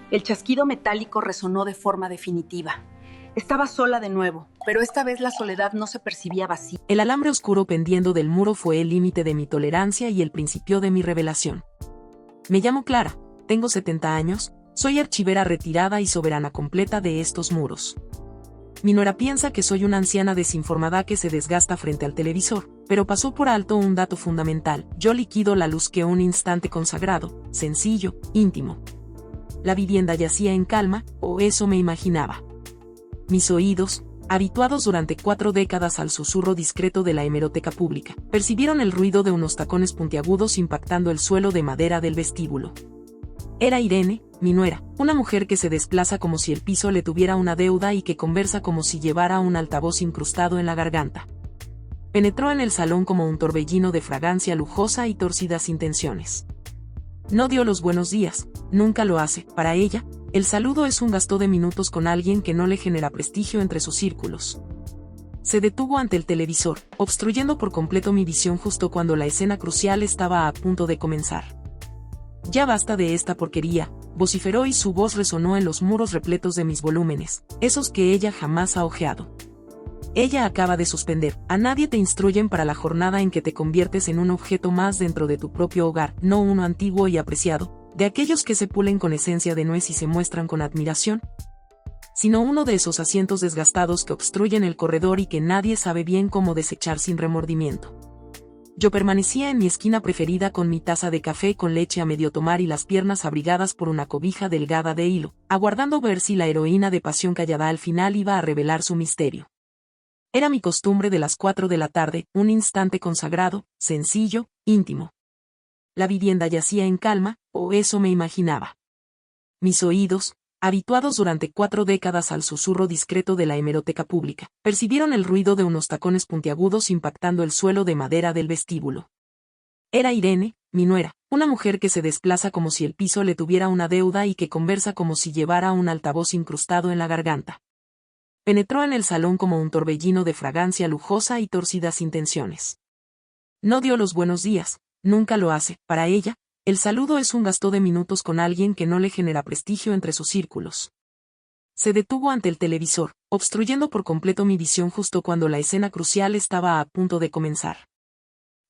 El chasquido metálico resonó de forma definitiva. Estaba sola de nuevo, pero esta vez la soledad no se percibía vacía. El alambre oscuro pendiendo del muro fue el límite de mi tolerancia y el principio de mi revelación. Me llamo Clara, tengo 70 años, soy archivera retirada y soberana completa de estos muros. Mi nuera piensa que soy una anciana desinformada que se desgasta frente al televisor, pero pasó por alto un dato fundamental: yo liquido la luz que un instante consagrado, sencillo, íntimo. La vivienda yacía en calma, o eso me imaginaba. Mis oídos, habituados durante 4 décadas al susurro discreto de la hemeroteca pública, percibieron el ruido de unos tacones puntiagudos impactando el suelo de madera del vestíbulo. Era Irene, mi nuera, una mujer que se desplaza como si el piso le tuviera una deuda y que conversa como si llevara un altavoz incrustado en la garganta. Penetró en el salón como un torbellino de fragancia lujosa y torcidas intenciones. No dio los buenos días, nunca lo hace. Para ella, el saludo es un gasto de minutos con alguien que no le genera prestigio entre sus círculos. Se detuvo ante el televisor, obstruyendo por completo mi visión justo cuando la escena crucial estaba a punto de comenzar. «Ya basta de esta porquería», vociferó y su voz resonó en los muros repletos de mis volúmenes, esos que ella jamás ha hojeado. Ella acaba de suspender. A nadie te instruyen para la jornada en que te conviertes en un objeto más dentro de tu propio hogar, no uno antiguo y apreciado, de aquellos que se pulen con esencia de nuez y se muestran con admiración, sino uno de esos asientos desgastados que obstruyen el corredor y que nadie sabe bien cómo desechar sin remordimiento. Yo permanecía en mi esquina preferida con mi taza de café con leche a medio tomar y las piernas abrigadas por una cobija delgada de hilo, aguardando ver si la heroína de pasión callada al final iba a revelar su misterio. Era mi costumbre de las 4 de la tarde, un instante consagrado, sencillo, íntimo. La vivienda yacía en calma, o eso me imaginaba. Mis oídos, habituados durante 4 décadas al susurro discreto de la hemeroteca pública, percibieron el ruido de unos tacones puntiagudos impactando el suelo de madera del vestíbulo. Era Irene, mi nuera, una mujer que se desplaza como si el piso le tuviera una deuda y que conversa como si llevara un altavoz incrustado en la garganta. Penetró en el salón como un torbellino de fragancia lujosa y torcidas intenciones. No dio los buenos días, nunca lo hace. Para ella, el saludo es un gasto de minutos con alguien que no le genera prestigio entre sus círculos. Se detuvo ante el televisor, obstruyendo por completo mi visión justo cuando la escena crucial estaba a punto de comenzar.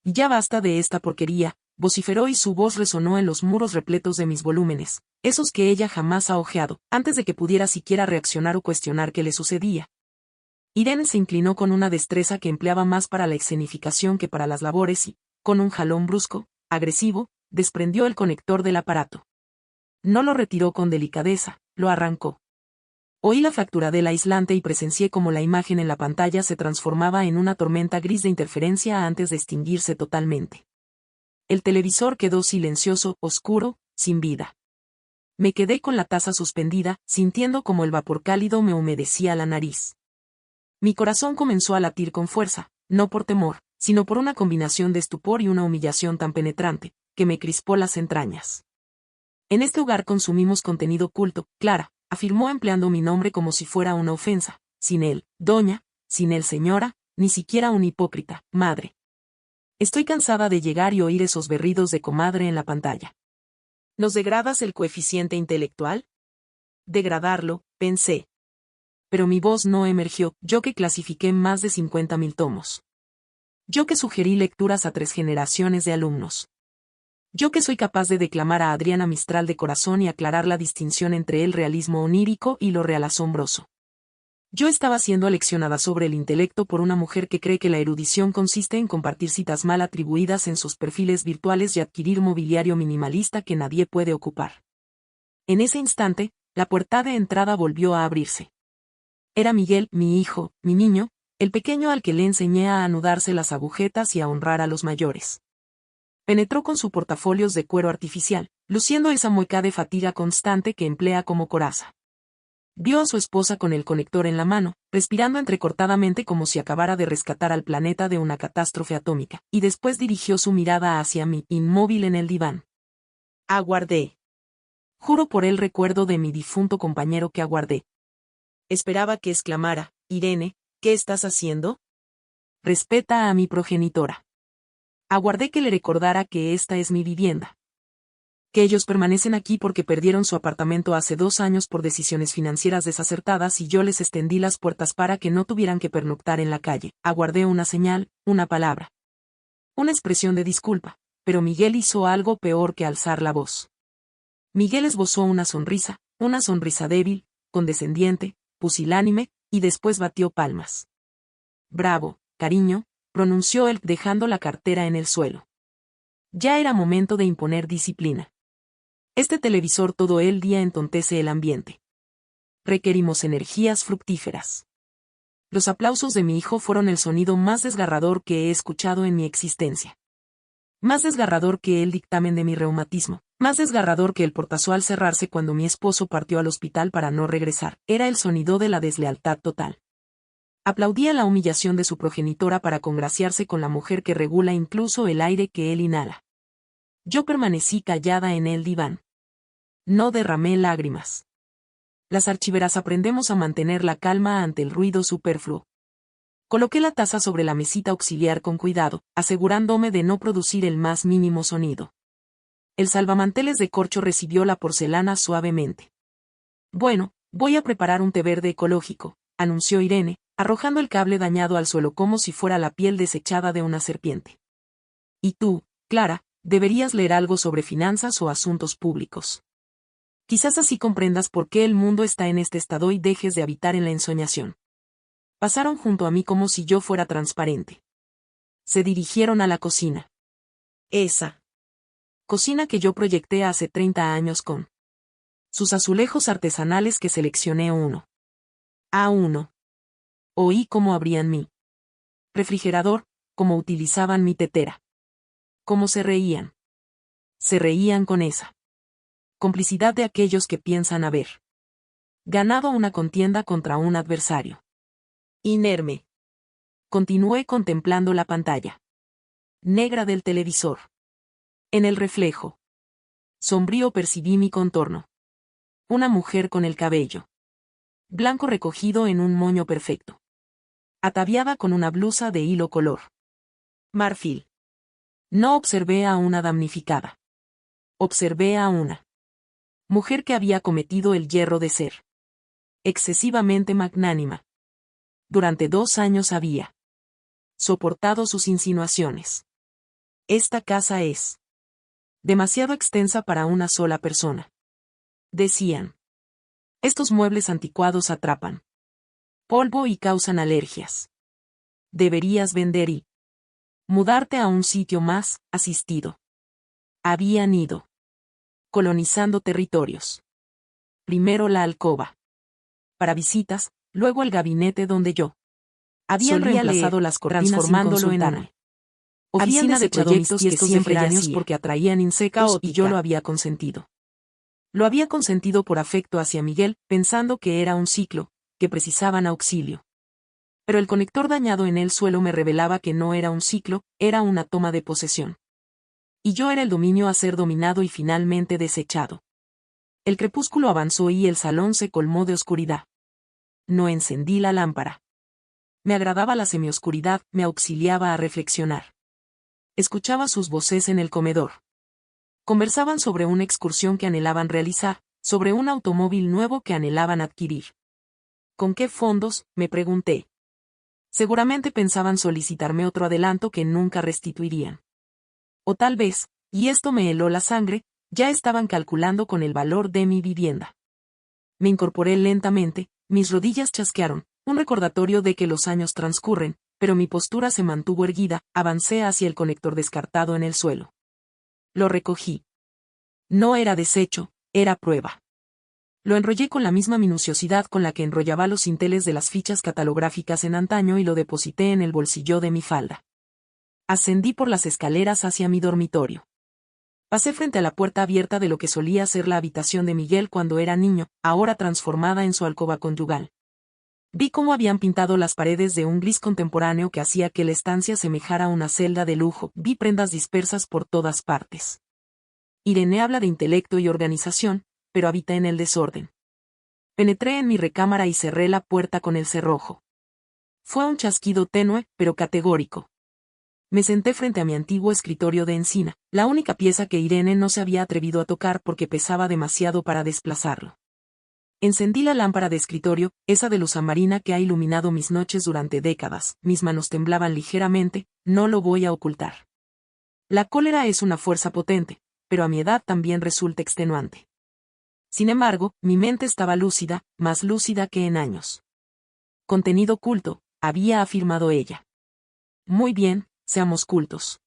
«Ya basta de esta porquería», vociferó y su voz resonó en los muros repletos de mis volúmenes, esos que ella jamás ha hojeado, antes de que pudiera siquiera reaccionar o cuestionar qué le sucedía. Irene se inclinó con una destreza que empleaba más para la escenificación que para las labores y, con un jalón brusco, agresivo, desprendió el conector del aparato. No lo retiró con delicadeza, lo arrancó. Oí la fractura del aislante y presencié cómo la imagen en la pantalla se transformaba en una tormenta gris de interferencia antes de extinguirse totalmente. El televisor quedó silencioso, oscuro, sin vida. Me quedé con la taza suspendida, sintiendo como el vapor cálido me humedecía la nariz. Mi corazón comenzó a latir con fuerza, no por temor, sino por una combinación de estupor y una humillación tan penetrante, que me crispó las entrañas. «En este hogar consumimos contenido culto», Clara, afirmó empleando mi nombre como si fuera una ofensa. «Sin él, doña, sin él, señora, ni siquiera un hipócrita, madre». Estoy cansada de llegar y oír esos berridos de comadre en la pantalla. ¿Nos degradas el coeficiente intelectual? Degradarlo, pensé. Pero mi voz no emergió, yo que clasifiqué más de 50.000 tomos. Yo que sugerí lecturas a 3 generaciones de alumnos. Yo que soy capaz de declamar a Adriana Mistral de corazón y aclarar la distinción entre el realismo onírico y lo real asombroso. Yo estaba siendo aleccionada sobre el intelecto por una mujer que cree que la erudición consiste en compartir citas mal atribuidas en sus perfiles virtuales y adquirir mobiliario minimalista que nadie puede ocupar. En ese instante, la puerta de entrada volvió a abrirse. Era Miguel, mi hijo, mi niño, el pequeño al que le enseñé a anudarse las agujetas y a honrar a los mayores. Penetró con su portafolios de cuero artificial, luciendo esa mueca de fatiga constante que emplea como coraza. Vio a su esposa con el conector en la mano, respirando entrecortadamente como si acabara de rescatar al planeta de una catástrofe atómica, y después dirigió su mirada hacia mí, inmóvil en el diván. Aguardé. Juro por el recuerdo de mi difunto compañero que aguardé. Esperaba que exclamara: «Irene, ¿qué estás haciendo? Respeta a mi progenitora». Aguardé que le recordara que esta es mi vivienda. Que ellos permanecen aquí porque perdieron su apartamento hace 2 años por decisiones financieras desacertadas y yo les extendí las puertas para que no tuvieran que pernoctar en la calle. Aguardé una señal, una palabra. Una expresión de disculpa, pero Miguel hizo algo peor que alzar la voz. Miguel esbozó una sonrisa débil, condescendiente, pusilánime, y después batió palmas. Bravo, cariño, pronunció él dejando la cartera en el suelo. Ya era momento de imponer disciplina. Este televisor todo el día entontece el ambiente. Requerimos energías fructíferas. Los aplausos de mi hijo fueron el sonido más desgarrador que he escuchado en mi existencia. Más desgarrador que el dictamen de mi reumatismo, más desgarrador que el portazo al cerrarse cuando mi esposo partió al hospital para no regresar, era el sonido de la deslealtad total. Aplaudía la humillación de su progenitora para congraciarse con la mujer que regula incluso el aire que él inhala. Yo permanecí callada en el diván. No derramé lágrimas. Las archiveras aprendemos a mantener la calma ante el ruido superfluo. Coloqué la taza sobre la mesita auxiliar con cuidado, asegurándome de no producir el más mínimo sonido. El salvamanteles de corcho recibió la porcelana suavemente. Bueno, voy a preparar un té verde ecológico, anunció Irene, arrojando el cable dañado al suelo como si fuera la piel desechada de una serpiente. Y tú, Clara, deberías leer algo sobre finanzas o asuntos públicos. Quizás así comprendas por qué el mundo está en este estado y dejes de habitar en la ensoñación. Pasaron junto a mí como si yo fuera transparente. Se dirigieron a la cocina. Esa cocina que yo proyecté hace 30 años con sus azulejos artesanales que seleccioné uno a uno. Oí cómo abrían mi refrigerador, cómo utilizaban mi tetera. Cómo se reían. Se reían con esa complicidad de aquellos que piensan haber ganado una contienda contra un adversario inerme. Continué contemplando la pantalla negra del televisor. En el reflejo sombrío percibí mi contorno. Una mujer con el cabello blanco recogido en un moño perfecto. Ataviada con una blusa de hilo color marfil. No observé a una damnificada. Observé a una mujer que había cometido el yerro de ser excesivamente magnánima. Durante 2 años había soportado sus insinuaciones. Esta casa es demasiado extensa para una sola persona. Decían. Estos muebles anticuados atrapan polvo y causan alergias. Deberías vender y mudarte a un sitio más asistido. Habían ido colonizando territorios. Primero la alcoba para visitas, luego el gabinete donde yo habían reemplazado las cortinas transformándolo en una oficina de proyectos que siempre años porque atraían insectos y yo lo había consentido. Lo había consentido por afecto hacia Miguel, pensando que era un ciclo, que precisaban auxilio. Pero el conector dañado en el suelo me revelaba que no era un ciclo, era una toma de posesión. Y yo era el dominio a ser dominado y finalmente desechado. El crepúsculo avanzó y el salón se colmó de oscuridad. No encendí la lámpara. Me agradaba la semioscuridad, me auxiliaba a reflexionar. Escuchaba sus voces en el comedor. Conversaban sobre una excursión que anhelaban realizar, sobre un automóvil nuevo que anhelaban adquirir. ¿Con qué fondos?, me pregunté. Seguramente pensaban solicitarme otro adelanto que nunca restituirían. O tal vez, y esto me heló la sangre, ya estaban calculando con el valor de mi vivienda. Me incorporé lentamente, mis rodillas chasquearon, un recordatorio de que los años transcurren, pero mi postura se mantuvo erguida, avancé hacia el conector descartado en el suelo. Lo recogí. No era desecho, era prueba. Lo enrollé con la misma minuciosidad con la que enrollaba los cinteles de las fichas catalográficas en antaño y lo deposité en el bolsillo de mi falda. Ascendí por las escaleras hacia mi dormitorio. Pasé frente a la puerta abierta de lo que solía ser la habitación de Miguel cuando era niño, ahora transformada en su alcoba conyugal. Vi cómo habían pintado las paredes de un gris contemporáneo que hacía que la estancia semejara una celda de lujo. Vi prendas dispersas por todas partes. Irene habla de intelecto y organización, pero habita en el desorden. Penetré en mi recámara y cerré la puerta con el cerrojo. Fue un chasquido tenue, pero categórico. Me senté frente a mi antiguo escritorio de encina, la única pieza que Irene no se había atrevido a tocar porque pesaba demasiado para desplazarlo. Encendí la lámpara de escritorio, esa de luz amarina que ha iluminado mis noches durante décadas. Mis manos temblaban ligeramente, no lo voy a ocultar. La cólera es una fuerza potente, pero a mi edad también resulta extenuante. Sin embargo, mi mente estaba lúcida, más lúcida que en años. Contenido culto, había afirmado ella. Muy bien, seamos cultos.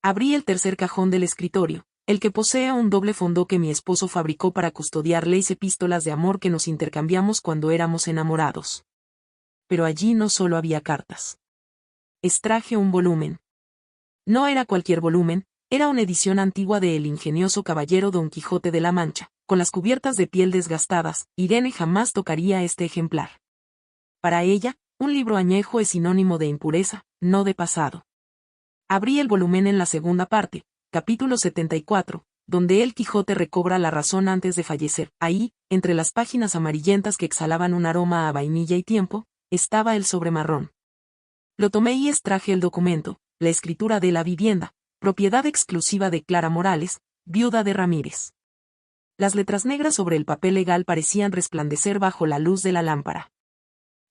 Abrí el tercer cajón del escritorio, el que posee un doble fondo que mi esposo fabricó para custodiar las epístolas de amor que nos intercambiamos cuando éramos enamorados. Pero allí no solo había cartas. Extraje un volumen. No era cualquier volumen, era una edición antigua de El ingenioso caballero Don Quijote de la Mancha, con las cubiertas de piel desgastadas. Irene jamás tocaría este ejemplar. Para ella, un libro añejo es sinónimo de impureza, no de pasado. Abrí el volumen en la segunda parte, capítulo 74, donde el Quijote recobra la razón antes de fallecer. Ahí, entre las páginas amarillentas que exhalaban un aroma a vainilla y tiempo, estaba el sobre marrón. Lo tomé y extraje el documento, la escritura de la vivienda, propiedad exclusiva de Clara Morales, viuda de Ramírez. Las letras negras sobre el papel legal parecían resplandecer bajo la luz de la lámpara.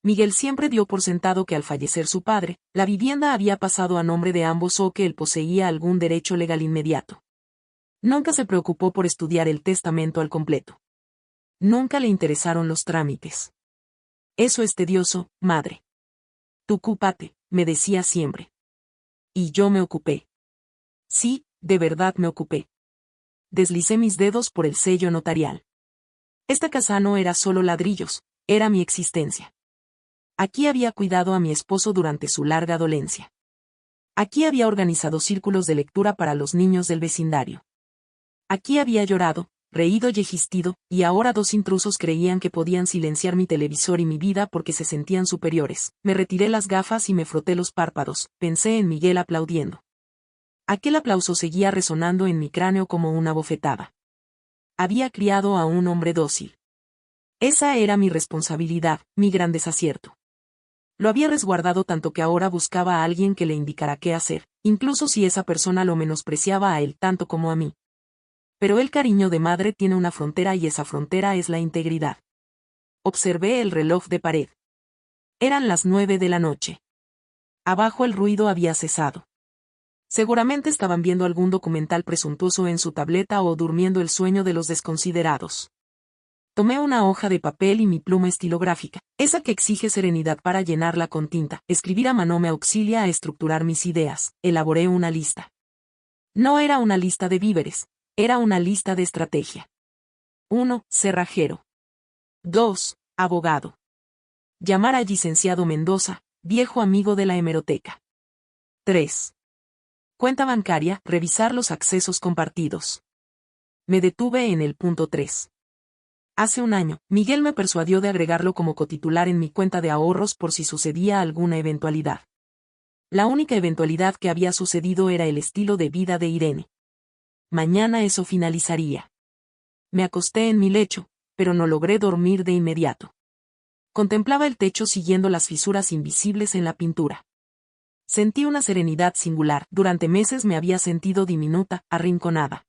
Miguel siempre dio por sentado que al fallecer su padre, la vivienda había pasado a nombre de ambos o que él poseía algún derecho legal inmediato. Nunca se preocupó por estudiar el testamento al completo. Nunca le interesaron los trámites. Eso es tedioso, madre. Tú ocúpate, me decía siempre. Y yo me ocupé. Sí, de verdad me ocupé. Deslicé mis dedos por el sello notarial. Esta casa no era solo ladrillos, era mi existencia. Aquí había cuidado a mi esposo durante su larga dolencia. Aquí había organizado círculos de lectura para los niños del vecindario. Aquí había llorado, reído y existido, y ahora dos intrusos creían que podían silenciar mi televisor y mi vida porque se sentían superiores. Me retiré las gafas y me froté los párpados, pensé en Miguel aplaudiendo. Aquel aplauso seguía resonando en mi cráneo como una bofetada. Había criado a un hombre dócil. Esa era mi responsabilidad, mi gran desacierto. Lo había resguardado tanto que ahora buscaba a alguien que le indicara qué hacer, incluso si esa persona lo menospreciaba a él tanto como a mí. Pero el cariño de madre tiene una frontera y esa frontera es la integridad. Observé el reloj de pared. Eran las 9 de la noche. Abajo el ruido había cesado. Seguramente estaban viendo algún documental presuntuoso en su tableta o durmiendo el sueño de los desconsiderados. Tomé una hoja de papel y mi pluma estilográfica, esa que exige serenidad para llenarla con tinta. Escribir a mano me auxilia a estructurar mis ideas. Elaboré una lista. No era una lista de víveres, era una lista de estrategia. 1. Cerrajero. 2. Abogado. Llamar al licenciado Mendoza, viejo amigo de la hemeroteca. 3. Cuenta bancaria, revisar los accesos compartidos. Me detuve en el punto 3. Hace un año, Miguel me persuadió de agregarlo como cotitular en mi cuenta de ahorros por si sucedía alguna eventualidad. La única eventualidad que había sucedido era el estilo de vida de Irene. Mañana eso finalizaría. Me acosté en mi lecho, pero no logré dormir de inmediato. Contemplaba el techo siguiendo las fisuras invisibles en la pintura. Sentí una serenidad singular. Durante meses me había sentido diminuta, arrinconada.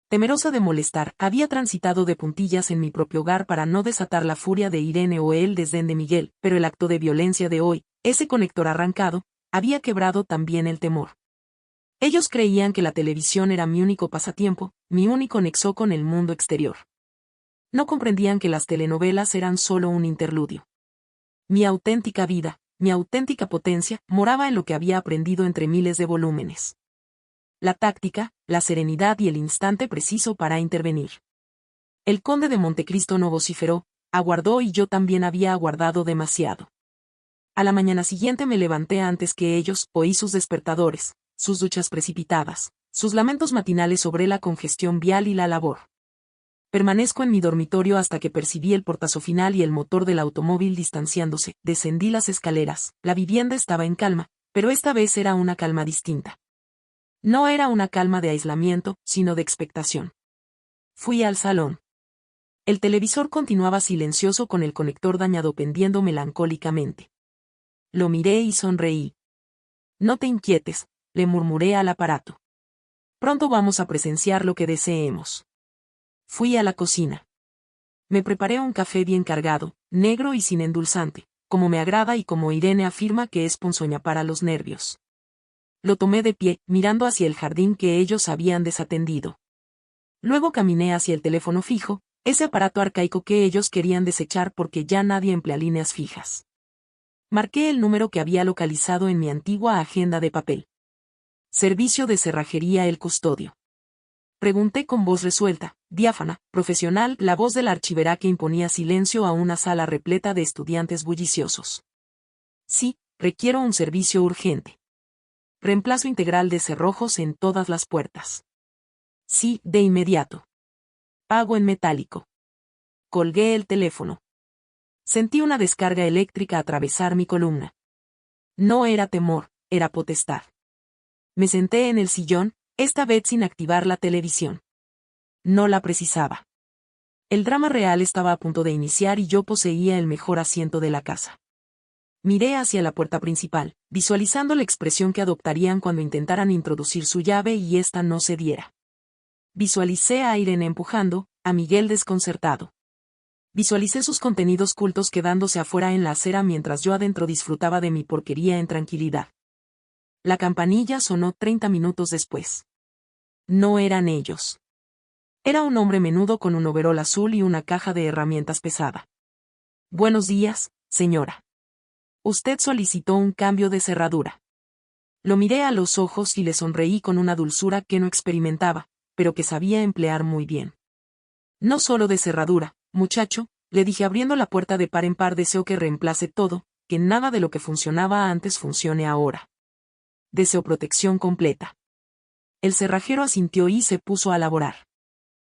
Temerosa de molestar, había transitado de puntillas en mi propio hogar para no desatar la furia de Irene o el desdén de Miguel, pero el acto de violencia de hoy, ese conector arrancado, había quebrado también el temor. Ellos creían que la televisión era mi único pasatiempo, mi único nexo con el mundo exterior. No comprendían que las telenovelas eran solo un interludio. Mi auténtica vida, mi auténtica potencia, moraba en lo que había aprendido entre miles de volúmenes. La táctica, la serenidad y el instante preciso para intervenir. El conde de Montecristo no vociferó, aguardó y yo también había aguardado demasiado. A la mañana siguiente me levanté antes que ellos, oí sus despertadores, sus duchas precipitadas, sus lamentos matinales sobre la congestión vial y la labor. Permanezco en mi dormitorio hasta que percibí el portazo final y el motor del automóvil distanciándose. Descendí las escaleras, la vivienda estaba en calma, pero esta vez era una calma distinta. No era una calma de aislamiento, sino de expectación. Fui al salón. El televisor continuaba silencioso con el conector dañado pendiendo melancólicamente. Lo miré y sonreí. No te inquietes, le murmuré al aparato. Pronto vamos a presenciar lo que deseemos. Fui a la cocina. Me preparé un café bien cargado, negro y sin endulzante, como me agrada y como Irene afirma que es ponzoña para los nervios. Lo tomé de pie, mirando hacia el jardín que ellos habían desatendido. Luego caminé hacia el teléfono fijo, ese aparato arcaico que ellos querían desechar porque ya nadie emplea líneas fijas. Marqué el número que había localizado en mi antigua agenda de papel. Servicio de cerrajería El Custodio. Pregunté con voz resuelta, diáfana, profesional, la voz del archivera que imponía silencio a una sala repleta de estudiantes bulliciosos. Sí, requiero un servicio urgente. Reemplazo integral de cerrojos en todas las puertas. Sí, de inmediato. Pago en metálico. Colgué el teléfono. Sentí una descarga eléctrica atravesar mi columna. No era temor, era potestad. Me senté en el sillón, esta vez sin activar la televisión. No la precisaba. El drama real estaba a punto de iniciar y yo poseía el mejor asiento de la casa. Miré hacia la puerta principal, visualizando la expresión que adoptarían cuando intentaran introducir su llave y ésta no cediera. Visualicé a Irene empujando, a Miguel desconcertado. Visualicé sus contenidos cultos quedándose afuera en la acera mientras yo adentro disfrutaba de mi porquería en tranquilidad. La campanilla sonó 30 minutos después. No eran ellos. Era un hombre menudo con un overol azul y una caja de herramientas pesada. Buenos días, señora. Usted solicitó un cambio de cerradura. Lo miré a los ojos y le sonreí con una dulzura que no experimentaba, pero que sabía emplear muy bien. No solo de cerradura, muchacho, le dije abriendo la puerta de par en par. Deseo que reemplace todo, que nada de lo que funcionaba antes funcione ahora. Deseo protección completa. El cerrajero asintió y se puso a laborar.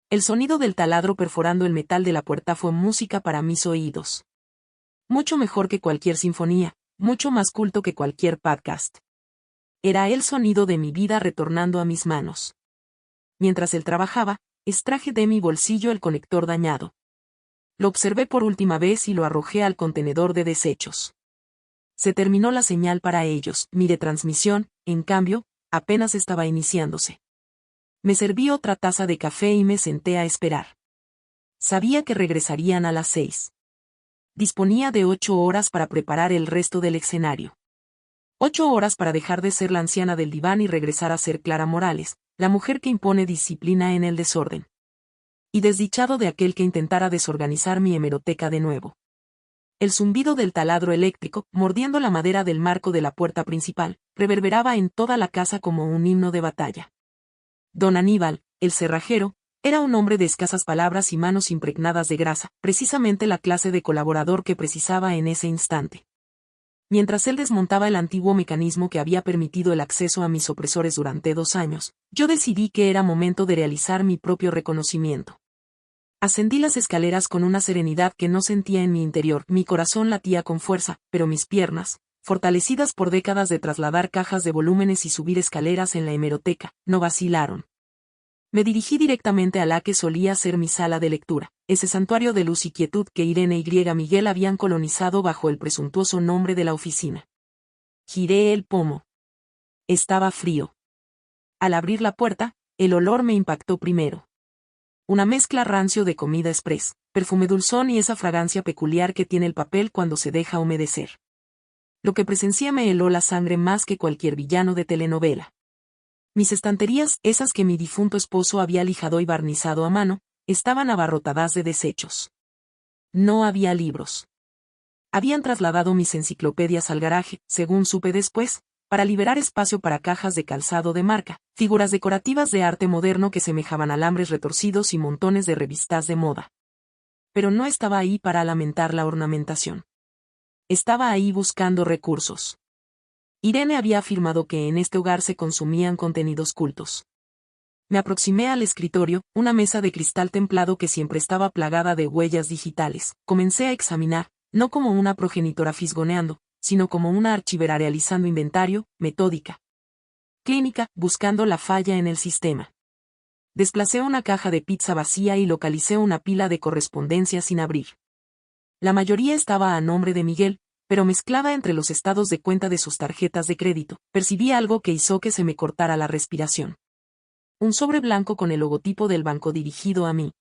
El sonido del taladro perforando el metal de la puerta fue música para mis oídos. Mucho mejor que cualquier sinfonía, mucho más culto que cualquier podcast. Era el sonido de mi vida retornando a mis manos. Mientras él trabajaba, extraje de mi bolsillo el conector dañado. Lo observé por última vez y lo arrojé al contenedor de desechos. Se terminó la señal para ellos, mi retransmisión, en cambio, apenas estaba iniciándose. Me serví otra taza de café y me senté a esperar. Sabía que regresarían a las 6. Disponía de 8 horas para preparar el resto del escenario. 8 horas para dejar de ser la anciana del diván y regresar a ser Clara Morales, la mujer que impone disciplina en el desorden. Y desdichado de aquel que intentara desorganizar mi hemeroteca de nuevo. El zumbido del taladro eléctrico, mordiendo la madera del marco de la puerta principal, reverberaba en toda la casa como un himno de batalla. Don Aníbal, el cerrajero, era un hombre de escasas palabras y manos impregnadas de grasa, precisamente la clase de colaborador que precisaba en ese instante. Mientras él desmontaba el antiguo mecanismo que había permitido el acceso a mis opresores durante 2 años, yo decidí que era momento de realizar mi propio reconocimiento. Ascendí las escaleras con una serenidad que no sentía en mi interior. Mi corazón latía con fuerza, pero mis piernas, fortalecidas por décadas de trasladar cajas de volúmenes y subir escaleras en la hemeroteca, no vacilaron. Me dirigí directamente a la que solía ser mi sala de lectura, ese santuario de luz y quietud que Irene y Miguel habían colonizado bajo el presuntuoso nombre de la oficina. Giré el pomo. Estaba frío. Al abrir la puerta, el olor me impactó primero. Una mezcla rancio de comida express, perfume dulzón y esa fragancia peculiar que tiene el papel cuando se deja humedecer. Lo que presencié me heló la sangre más que cualquier villano de telenovela. Mis estanterías, esas que mi difunto esposo había lijado y barnizado a mano, estaban abarrotadas de desechos. No había libros. Habían trasladado mis enciclopedias al garaje, según supe después, para liberar espacio para cajas de calzado de marca, figuras decorativas de arte moderno que semejaban alambres retorcidos y montones de revistas de moda. Pero no estaba ahí para lamentar la ornamentación. Estaba ahí buscando recursos. Irene había afirmado que en este hogar se consumían contenidos cultos. Me aproximé al escritorio, una mesa de cristal templado que siempre estaba plagada de huellas digitales. Comencé a examinar, no como una progenitora fisgoneando, sino como una archivera realizando inventario, metódica, clínica, buscando la falla en el sistema. Desplacé una caja de pizza vacía y localicé una pila de correspondencia sin abrir. La mayoría estaba a nombre de Miguel, pero mezclaba entre los estados de cuenta de sus tarjetas de crédito. Percibí algo que hizo que se me cortara la respiración. Un sobre blanco con el logotipo del banco dirigido a mí.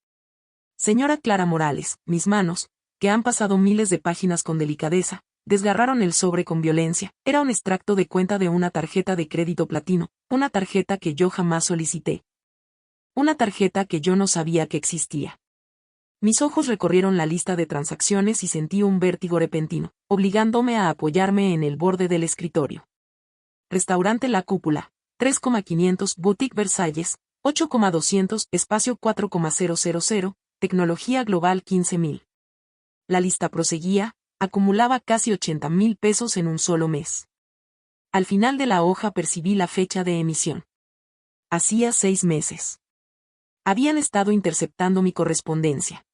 Señora Clara Morales, mis manos, que han pasado miles de páginas con delicadeza, desgarraron el sobre con violencia. Era un extracto de cuenta de una tarjeta de crédito platino, una tarjeta que yo jamás solicité. Una tarjeta que yo no sabía que existía. Mis ojos recorrieron la lista de transacciones y sentí un vértigo repentino, obligándome a apoyarme en el borde del escritorio. Restaurante La Cúpula, 3,500, Boutique Versalles, 8,200, espacio 4,000, tecnología global 15,000. La lista proseguía, acumulaba casi 80,000 pesos en un solo mes. Al final de la hoja percibí la fecha de emisión. Hacía 6 meses. Habían estado interceptando mi correspondencia.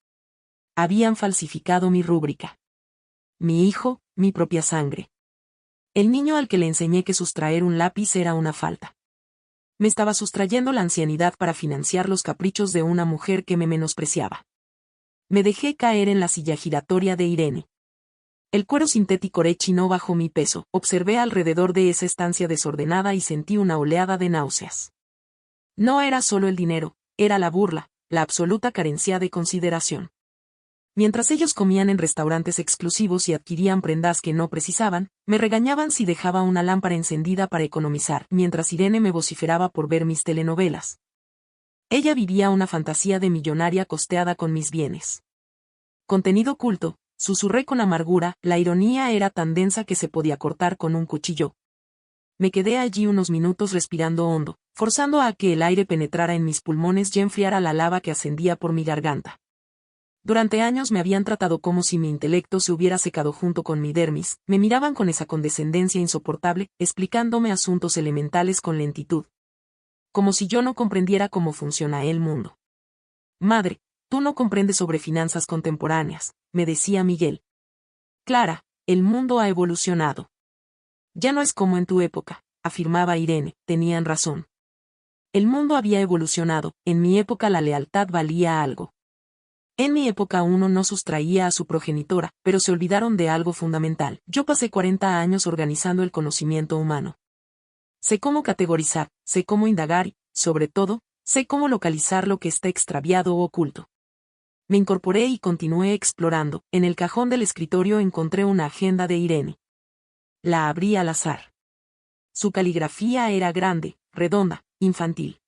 Habían falsificado mi rúbrica. Mi hijo, mi propia sangre. El niño al que le enseñé que sustraer un lápiz era una falta. Me estaba sustrayendo la ancianidad para financiar los caprichos de una mujer que me menospreciaba. Me dejé caer en la silla giratoria de Irene. El cuero sintético rechinó bajo mi peso. Observé alrededor de esa estancia desordenada y sentí una oleada de náuseas. No era solo el dinero, era la burla, la absoluta carencia de consideración. Mientras ellos comían en restaurantes exclusivos y adquirían prendas que no precisaban, me regañaban si dejaba una lámpara encendida para economizar, mientras Irene me vociferaba por ver mis telenovelas. Ella vivía una fantasía de millonaria costeada con mis bienes. Contenido oculto, susurré con amargura, la ironía era tan densa que se podía cortar con un cuchillo. Me quedé allí unos minutos respirando hondo, forzando a que el aire penetrara en mis pulmones y enfriara la lava que ascendía por mi garganta. Durante años me habían tratado como si mi intelecto se hubiera secado junto con mi dermis, me miraban con esa condescendencia insoportable, explicándome asuntos elementales con lentitud. Como si yo no comprendiera cómo funciona el mundo. Madre, tú no comprendes sobre finanzas contemporáneas, me decía Miguel. Clara, el mundo ha evolucionado. Ya no es como en tu época, afirmaba Irene, tenían razón. El mundo había evolucionado, en mi época la lealtad valía algo. En mi época uno no sustraía a su progenitora, pero se olvidaron de algo fundamental. Yo pasé 40 años organizando el conocimiento humano. Sé cómo categorizar, sé cómo indagar y, sobre todo, sé cómo localizar lo que está extraviado o oculto. Me incorporé y continué explorando. En el cajón del escritorio encontré una agenda de Irene. La abrí al azar. Su caligrafía era grande, redonda, infantil.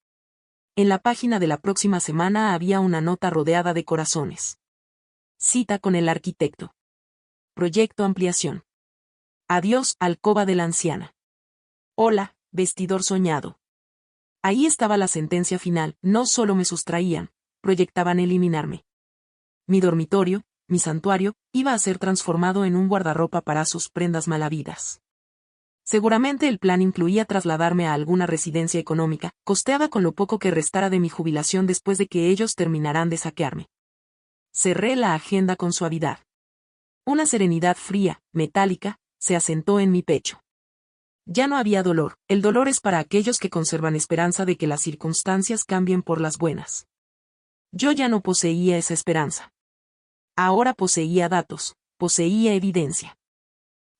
En la página de la próxima semana había una nota rodeada de corazones. Cita con el arquitecto. Proyecto ampliación. Adiós, alcoba de la anciana. Hola, vestidor soñado. Ahí estaba la sentencia final, no solo me sustraían, proyectaban eliminarme. Mi dormitorio, mi santuario, iba a ser transformado en un guardarropa para sus prendas malavidas. Seguramente el plan incluía trasladarme a alguna residencia económica, costeada con lo poco que restara de mi jubilación después de que ellos terminaran de saquearme. Cerré la agenda con suavidad. Una serenidad fría, metálica, se asentó en mi pecho. Ya no había dolor, el dolor es para aquellos que conservan esperanza de que las circunstancias cambien por las buenas. Yo ya no poseía esa esperanza. Ahora poseía datos, poseía evidencia.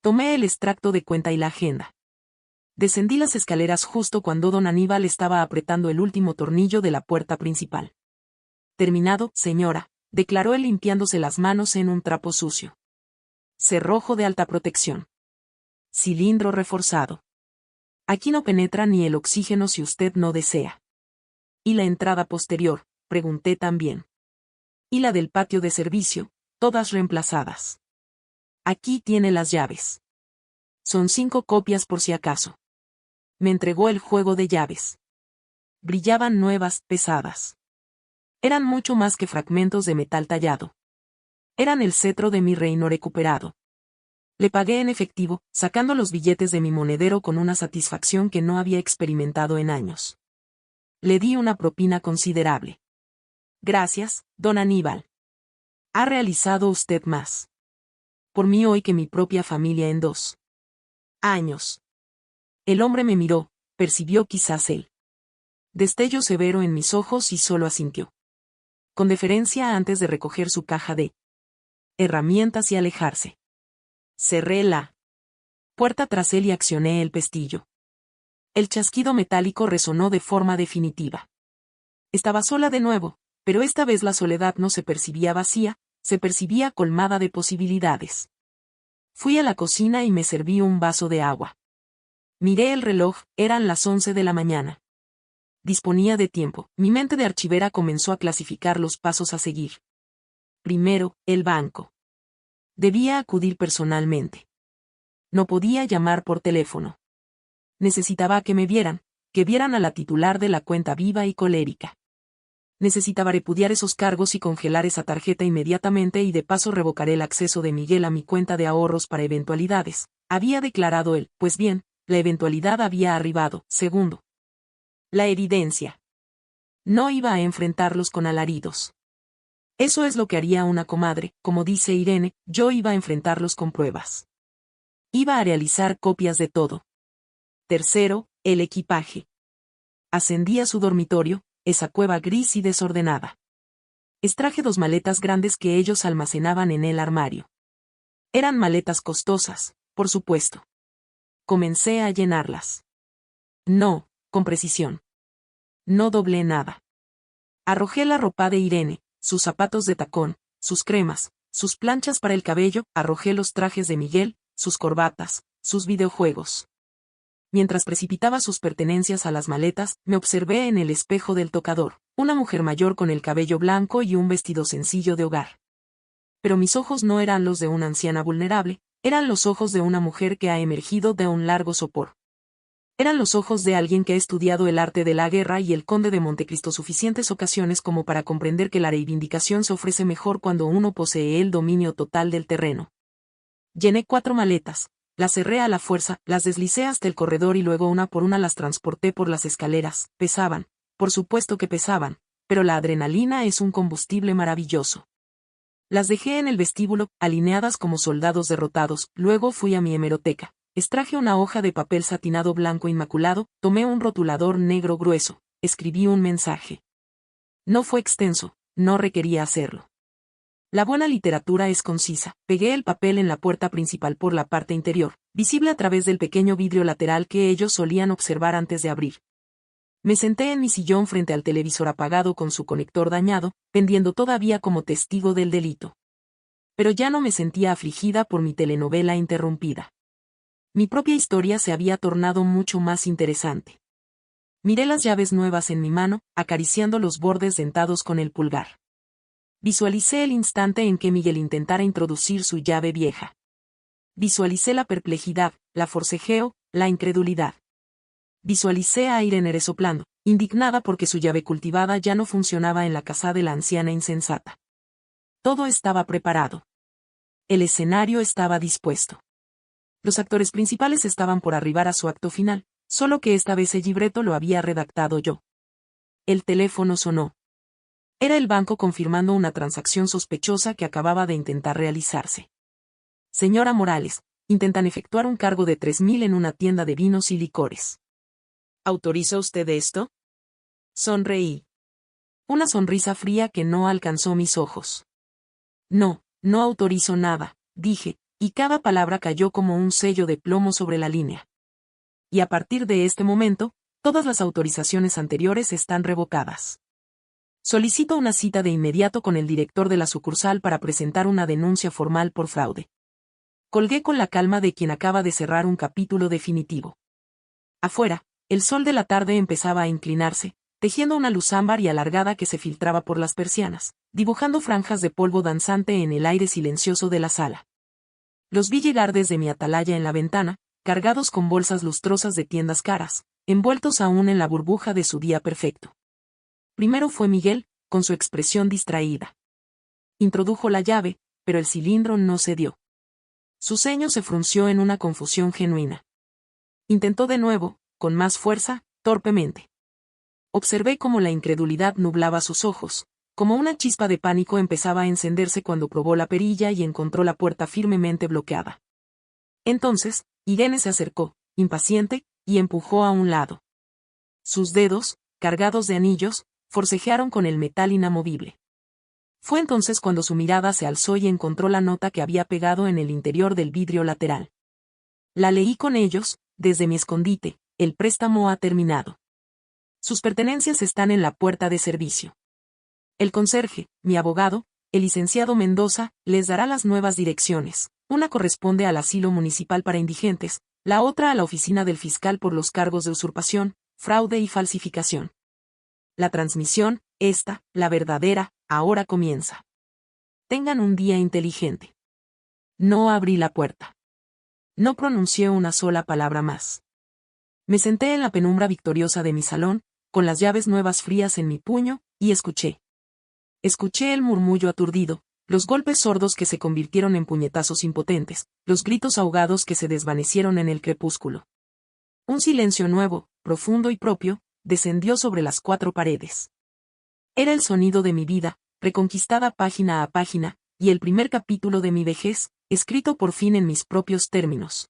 Tomé el extracto de cuenta y la agenda. Descendí las escaleras justo cuando don Aníbal estaba apretando el último tornillo de la puerta principal. Terminado, señora, declaró él limpiándose las manos en un trapo sucio. Cerrojo de alta protección. Cilindro reforzado. Aquí no penetra ni el oxígeno si usted no desea. ¿Y la entrada posterior?, pregunté también. Y la del patio de servicio, todas reemplazadas. Aquí tiene las llaves. Son 5 copias por si acaso. Me entregó el juego de llaves. Brillaban nuevas, pesadas. Eran mucho más que fragmentos de metal tallado. Eran el cetro de mi reino recuperado. Le pagué en efectivo, sacando los billetes de mi monedero con una satisfacción que no había experimentado en años. Le di una propina considerable. Gracias, don Aníbal. Ha realizado usted más por mí hoy que mi propia familia en 2 años. El hombre me miró, percibió quizás el destello severo en mis ojos y solo asintió. Con deferencia antes de recoger su caja de herramientas y alejarse. Cerré la puerta tras él y accioné el pestillo. El chasquido metálico resonó de forma definitiva. Estaba sola de nuevo, pero esta vez la soledad no se percibía vacía, se percibía colmada de posibilidades. Fui a la cocina y me serví un vaso de agua. Miré el reloj, eran las 11 de la mañana. Disponía de tiempo. Mi mente de archivera comenzó a clasificar los pasos a seguir. Primero, el banco. Debía acudir personalmente. No podía llamar por teléfono. Necesitaba que me vieran, que vieran a la titular de la cuenta viva y colérica. Necesitaba repudiar esos cargos y congelar esa tarjeta inmediatamente y de paso revocaré el acceso de Miguel a mi cuenta de ahorros para eventualidades. Había declarado él, pues bien, la eventualidad había arribado. Segundo, la evidencia. No iba a enfrentarlos con alaridos. Eso es lo que haría una comadre, como dice Irene, yo iba a enfrentarlos con pruebas. Iba a realizar copias de todo. Tercero, el equipaje. Ascendí a su dormitorio, esa cueva gris y desordenada. Extraje 2 maletas grandes que ellos almacenaban en el armario. Eran maletas costosas, por supuesto. Comencé a llenarlas. No, con precisión. No doblé nada. Arrojé la ropa de Irene, sus zapatos de tacón, sus cremas, sus planchas para el cabello, arrojé los trajes de Miguel, sus corbatas, sus videojuegos. Mientras precipitaba sus pertenencias a las maletas, me observé en el espejo del tocador, una mujer mayor con el cabello blanco y un vestido sencillo de hogar. Pero mis ojos no eran los de una anciana vulnerable, eran los ojos de una mujer que ha emergido de un largo sopor. Eran los ojos de alguien que ha estudiado el arte de la guerra y el conde de Montecristo suficientes ocasiones como para comprender que la reivindicación se ofrece mejor cuando uno posee el dominio total del terreno. Llené 4 maletas, las cerré a la fuerza, las deslicé hasta el corredor y luego una por una las transporté por las escaleras. Pesaban, por supuesto que pesaban, pero la adrenalina es un combustible maravilloso. Las dejé en el vestíbulo, alineadas como soldados derrotados, luego fui a mi hemeroteca. Extraje una hoja de papel satinado blanco inmaculado, tomé un rotulador negro grueso, escribí un mensaje. No fue extenso, no requería hacerlo. La buena literatura es concisa. Pegué el papel en la puerta principal por la parte interior, visible a través del pequeño vidrio lateral que ellos solían observar antes de abrir. Me senté en mi sillón frente al televisor apagado con su conector dañado, pendiendo todavía como testigo del delito. Pero ya no me sentía afligida por mi telenovela interrumpida. Mi propia historia se había tornado mucho más interesante. Miré las llaves nuevas en mi mano, acariciando los bordes dentados con el pulgar. Visualicé el instante en que Miguel intentara introducir su llave vieja. Visualicé la perplejidad, la forcejeo, la incredulidad. Visualicé a Irene resoplando, indignada porque su llave cultivada ya no funcionaba en la casa de la anciana insensata. Todo estaba preparado. El escenario estaba dispuesto. Los actores principales estaban por arribar a su acto final, solo que esta vez el libreto lo había redactado yo. El teléfono sonó. Era el banco confirmando una transacción sospechosa que acababa de intentar realizarse. Señora Morales, intentan efectuar un cargo de 3.000 en una tienda de vinos y licores. ¿Autoriza usted esto? Sonreí. Una sonrisa fría que no alcanzó mis ojos. No, no autorizo nada, dije, y cada palabra cayó como un sello de plomo sobre la línea. Y a partir de este momento, todas las autorizaciones anteriores están revocadas. Solicito una cita de inmediato con el director de la sucursal para presentar una denuncia formal por fraude. Colgué con la calma de quien acaba de cerrar un capítulo definitivo. Afuera, el sol de la tarde empezaba a inclinarse, tejiendo una luz ámbar y alargada que se filtraba por las persianas, dibujando franjas de polvo danzante en el aire silencioso de la sala. Los vi llegar desde mi atalaya en la ventana, cargados con bolsas lustrosas de tiendas caras, envueltos aún en la burbuja de su día perfecto. Primero fue Miguel, con su expresión distraída. Introdujo la llave, pero el cilindro no cedió. Su ceño se frunció en una confusión genuina. Intentó de nuevo, con más fuerza, torpemente. Observé cómo la incredulidad nublaba sus ojos, como una chispa de pánico empezaba a encenderse cuando probó la perilla y encontró la puerta firmemente bloqueada. Entonces, Irene se acercó, impaciente, y empujó a un lado. Sus dedos, cargados de anillos, forcejearon con el metal inamovible. Fue entonces cuando su mirada se alzó y encontró la nota que había pegado en el interior del vidrio lateral. La leí con ellos, desde mi escondite, el préstamo ha terminado. Sus pertenencias están en la puerta de servicio. El conserje, mi abogado, el licenciado Mendoza, les dará las nuevas direcciones. Una corresponde al asilo municipal para indigentes, la otra a la oficina del fiscal por los cargos de usurpación, fraude y falsificación. La transmisión, esta, la verdadera, ahora comienza. Tengan un día inteligente. No abrí la puerta. No pronuncié una sola palabra más. Me senté en la penumbra victoriosa de mi salón, con las llaves nuevas frías en mi puño, y escuché. Escuché el murmullo aturdido, los golpes sordos que se convirtieron en puñetazos impotentes, los gritos ahogados que se desvanecieron en el crepúsculo. Un silencio nuevo, profundo y propio, descendió sobre las 4 paredes. Era el sonido de mi vida, reconquistada página a página, y el primer capítulo de mi vejez, escrito por fin en mis propios términos.